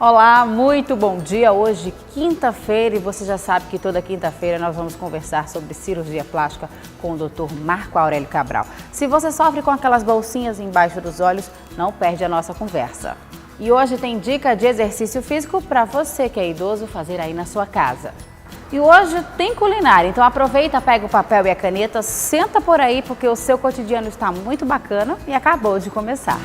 Olá, muito bom dia. Hoje, quinta-feira, e você já sabe que toda quinta-feira nós vamos conversar sobre cirurgia plástica com o Dr. Marco Aurélio Cabral. Se você sofre com aquelas bolsinhas embaixo dos olhos, não perde a nossa conversa. E hoje tem dica de exercício físico para você que é idoso fazer aí na sua casa. E hoje tem culinária, então aproveita, pega o papel e a caneta, senta por aí porque o seu cotidiano está muito bacana e acabou de começar.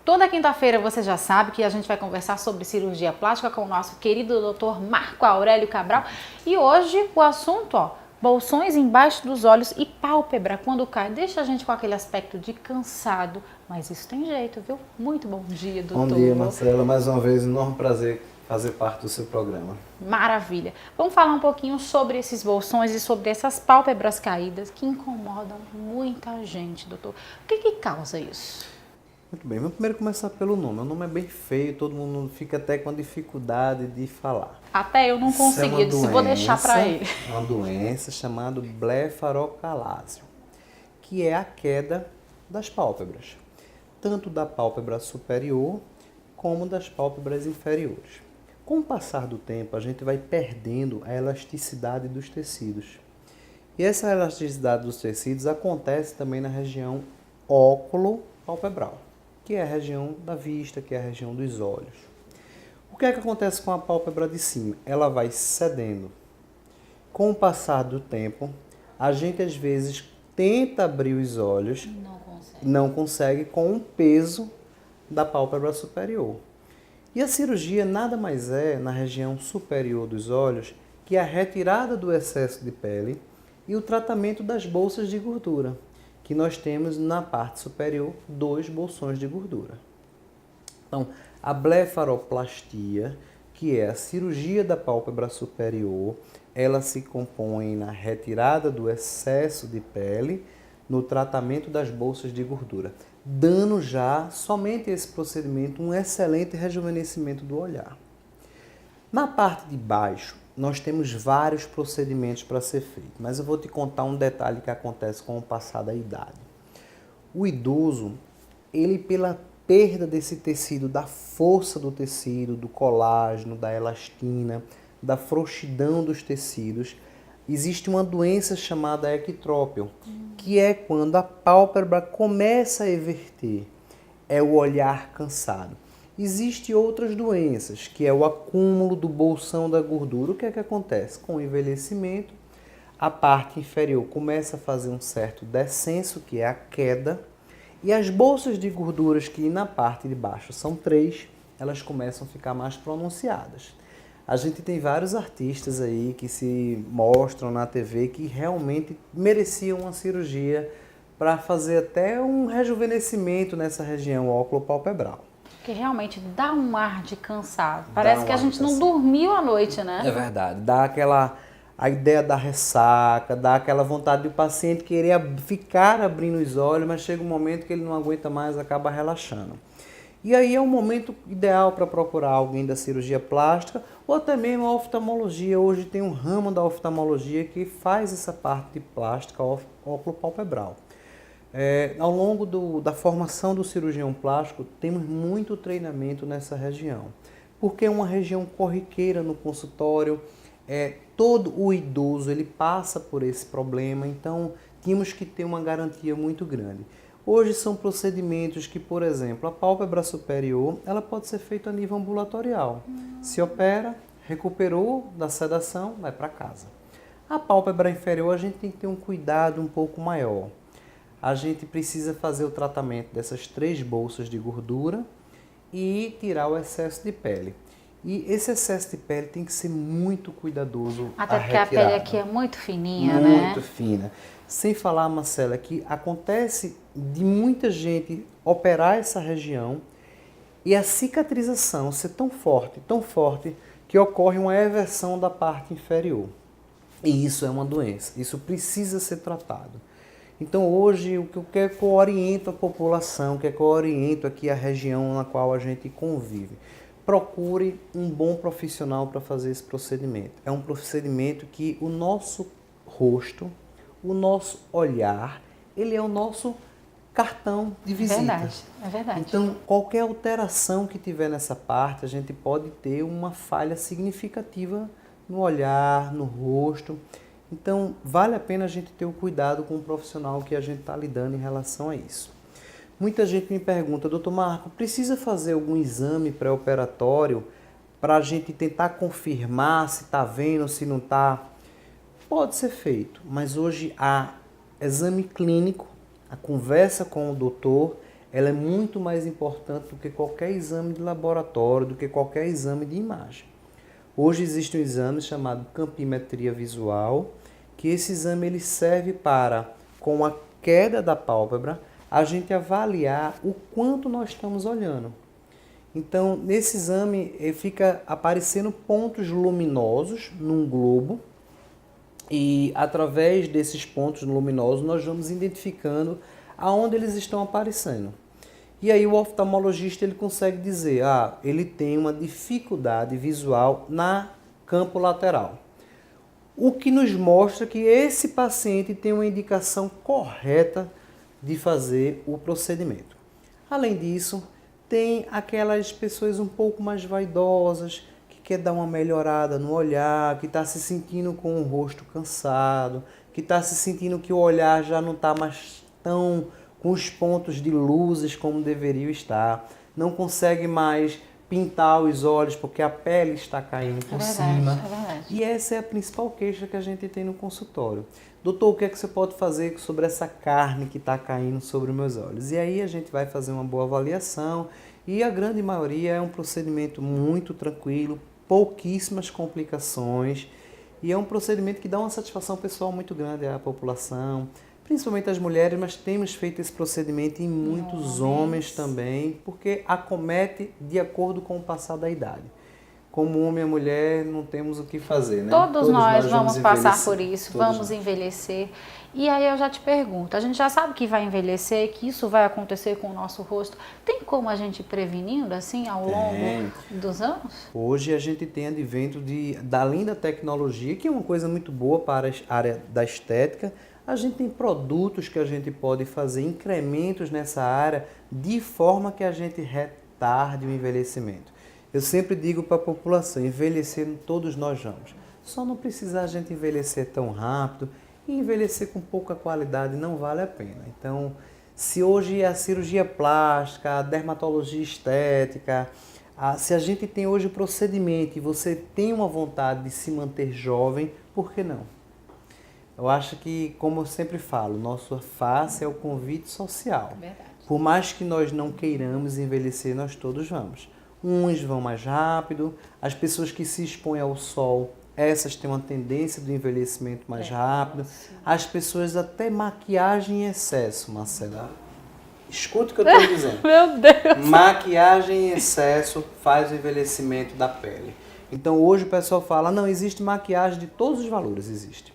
Toda quinta-feira você já sabe que a gente vai conversar sobre cirurgia plástica com o nosso querido Dr. Marco Aurélio Cabral. E hoje o assunto, bolsões embaixo dos olhos e pálpebra quando cai. Deixa a gente com aquele aspecto de cansado, mas isso tem jeito, viu? Muito bom dia, doutor. Bom dia, Marcela. Mais uma vez, enorme prazer fazer parte do seu programa. Maravilha. Vamos falar um pouquinho sobre esses bolsões e sobre essas pálpebras caídas que incomodam muita gente, doutor. O que causa isso? Muito bem, vamos primeiro começar pelo nome. O nome é bem feio, todo mundo fica até com a dificuldade de falar. Até eu não consegui, eu disse, vou deixar para ele. É uma doença chamada blefarocalásia, que é a queda das pálpebras, tanto da pálpebra superior como das pálpebras inferiores. Com o passar do tempo, a gente vai perdendo a elasticidade dos tecidos. E essa elasticidade dos tecidos acontece também na região óculo-palpebral, que é a região da vista, que é a região dos olhos. O que é que acontece com a pálpebra de cima? Ela vai cedendo. Com o passar do tempo, a gente às vezes tenta abrir os olhos, não consegue com o peso da pálpebra superior. E a cirurgia nada mais é, na região superior dos olhos, que a retirada do excesso de pele e o tratamento das bolsas de gordura, que nós temos na parte superior 2 bolsões de gordura. Então, a blefaroplastia, que é a cirurgia da pálpebra superior, ela se compõe na retirada do excesso de pele, no tratamento das bolsas de gordura, dando já, somente esse procedimento, um excelente rejuvenescimento do olhar. Na parte de baixo, nós temos vários procedimentos para ser feito, mas eu vou te contar um detalhe que acontece com o passar da idade. O idoso, ele pela perda desse tecido, da força do tecido, do colágeno, da elastina, da frouxidão dos tecidos, existe uma doença chamada ectrópio, que é quando a pálpebra começa a everter, é o olhar cansado. Existem outras doenças, que é o acúmulo do bolsão da gordura. O que é que acontece? Com o envelhecimento, a parte inferior começa a fazer um certo descenso, que é a queda, e as bolsas de gorduras, que na parte de baixo são 3, elas começam a ficar mais pronunciadas. A gente tem vários artistas aí que se mostram na TV que realmente mereciam uma cirurgia para fazer até um rejuvenescimento nessa região óculo-palpebral. Que realmente dá um ar de cansado. Parece que a gente não dormiu à noite, né? É verdade. Dá a ideia da ressaca, dá aquela vontade do paciente querer ficar abrindo os olhos, mas chega um momento que ele não aguenta mais, acaba relaxando. E aí é um momento ideal para procurar alguém da cirurgia plástica ou até mesmo a oftalmologia. Hoje tem um ramo da oftalmologia que faz essa parte de plástica óculo-palpebral. Ao longo da formação do cirurgião plástico, temos muito treinamento nessa região, porque é uma região corriqueira no consultório, todo o idoso ele passa por esse problema, então tínhamos que ter uma garantia muito grande. Hoje são procedimentos que, por exemplo, a pálpebra superior ela pode ser feita a nível ambulatorial. Se opera, recuperou da sedação, vai para casa. A pálpebra inferior a gente tem que ter um cuidado um pouco maior. A gente precisa fazer o tratamento dessas 3 bolsas de gordura e tirar o excesso de pele. E esse excesso de pele tem que ser muito cuidadoso. Até porque a pele aqui é muito fininha, né? Muito fina. Sem falar, Marcela, que acontece de muita gente operar essa região e a cicatrização ser tão forte, que ocorre uma eversão da parte inferior. E isso é uma doença, isso precisa ser tratado. Então hoje o que eu oriento a população, o que eu oriento aqui a região na qual a gente convive, procure um bom profissional para fazer esse procedimento. É um procedimento que o nosso rosto, o nosso olhar, ele é o nosso cartão de visita. É verdade. Então, qualquer alteração que tiver nessa parte, a gente pode ter uma falha significativa no olhar, no rosto. Então, vale a pena a gente ter o cuidado com o profissional que a gente está lidando em relação a isso. Muita gente me pergunta, doutor Marco, precisa fazer algum exame pré-operatório para a gente tentar confirmar se está vendo, se não está? Pode ser feito, mas hoje há exame clínico, a conversa com o doutor, ela é muito mais importante do que qualquer exame de laboratório, do que qualquer exame de imagem. Hoje existe um exame chamado campimetria visual, que esse exame ele serve para, com a queda da pálpebra, a gente avaliar o quanto nós estamos olhando. Então, nesse exame, fica aparecendo pontos luminosos num globo, e através desses pontos luminosos nós vamos identificando aonde eles estão aparecendo. E aí o oftalmologista ele consegue dizer, ele tem uma dificuldade visual na campo lateral. O que nos mostra que esse paciente tem uma indicação correta de fazer o procedimento. Além disso, tem aquelas pessoas um pouco mais vaidosas, quer dar uma melhorada no olhar, que está se sentindo com o rosto cansado, que está se sentindo que o olhar já não está mais tão com os pontos de luzes como deveria estar, não consegue mais pintar os olhos porque a pele está caindo por cima. É verdade. E essa é a principal queixa que a gente tem no consultório. Doutor, o que é que você pode fazer sobre essa carne que está caindo sobre os meus olhos? E aí a gente vai fazer uma boa avaliação e a grande maioria é um procedimento muito tranquilo, pouquíssimas complicações e é um procedimento que dá uma satisfação pessoal muito grande à população, principalmente às mulheres, mas temos feito esse procedimento em muitos homens também, porque acomete de acordo com o passar da idade. Como homem e mulher, não temos o que fazer, né? Todos nós vamos passar por isso, vamos envelhecer. E aí eu já te pergunto, a gente já sabe que vai envelhecer, que isso vai acontecer com o nosso rosto. Tem como a gente ir prevenindo assim ao longo dos anos? Hoje a gente tem advento além da tecnologia, que é uma coisa muito boa para a área da estética, a gente tem produtos que a gente pode fazer incrementos nessa área de forma que a gente retarde o envelhecimento. Eu sempre digo para a população, envelhecer todos nós vamos. Só não precisa a gente envelhecer tão rápido e envelhecer com pouca qualidade não vale a pena. Então, se hoje a cirurgia plástica, a dermatologia estética, se a gente tem hoje o procedimento e você tem uma vontade de se manter jovem, por que não? Eu acho que, como eu sempre falo, nossa face é o convite social. Verdade. Por mais que nós não queiramos envelhecer, nós todos vamos. Uns vão mais rápido, as pessoas que se expõem ao sol, essas têm uma tendência do envelhecimento mais rápido. As pessoas até maquiagem em excesso, Marcela. Escuta o que eu estou dizendo. Meu Deus! Maquiagem em excesso faz o envelhecimento da pele. Então hoje o pessoal fala, não, existe maquiagem de todos os valores, existe.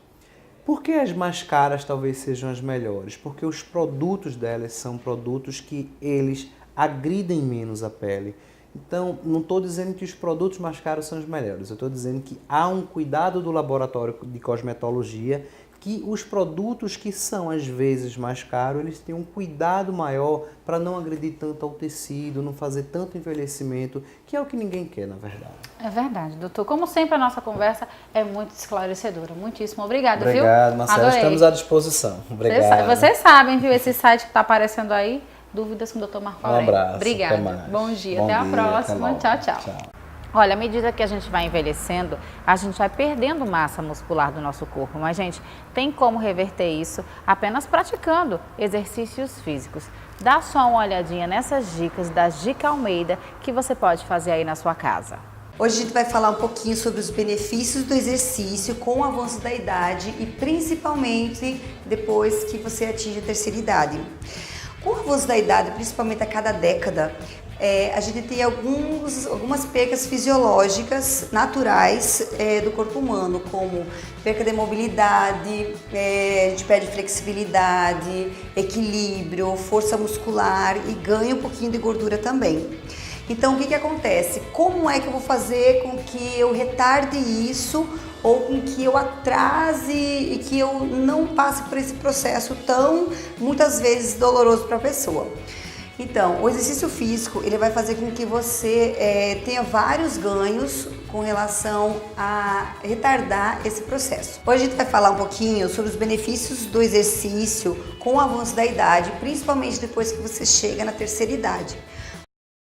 Por que as mais caras talvez sejam as melhores? Porque os produtos delas são produtos que eles agridem menos a pele. Então, não estou dizendo que os produtos mais caros são os melhores, eu estou dizendo que há um cuidado do laboratório de cosmetologia, que os produtos que são às vezes mais caros, eles têm um cuidado maior para não agredir tanto ao tecido, não fazer tanto envelhecimento, que é o que ninguém quer, na verdade. É verdade, doutor. Como sempre, a nossa conversa é muito esclarecedora. Muitíssimo obrigada, viu? Obrigado, Marcela. Adorei. Estamos à disposição. Obrigado. Vocês sabem, viu? Esse site que está aparecendo aí, dúvidas com o Dr. Marco Aurélio. Um abraço. Obrigada. Até mais. Bom dia. Bom até a dia, próxima. até logo. Tchau, tchau. Olha, à medida que a gente vai envelhecendo, a gente vai perdendo massa muscular do nosso corpo. Mas, gente, tem como reverter isso apenas praticando exercícios físicos. Dá só uma olhadinha nessas dicas da Gica Almeida que você pode fazer aí na sua casa. Hoje a gente vai falar um pouquinho sobre os benefícios do exercício com o avanço da idade e principalmente depois que você atinge a terceira idade. Com o avanço da idade, principalmente a cada década, a gente tem algumas percas fisiológicas naturais do corpo humano, como perca de mobilidade, a gente perde flexibilidade, equilíbrio, força muscular e ganha um pouquinho de gordura também. Então, o que acontece? Como é que eu vou fazer com que eu retarde isso ou com que eu atrase e que eu não passe por esse processo tão, muitas vezes, doloroso para a pessoa. Então, o exercício físico, ele vai fazer com que você tenha vários ganhos com relação a retardar esse processo. Hoje a gente vai falar um pouquinho sobre os benefícios do exercício com o avanço da idade, principalmente depois que você chega na terceira idade.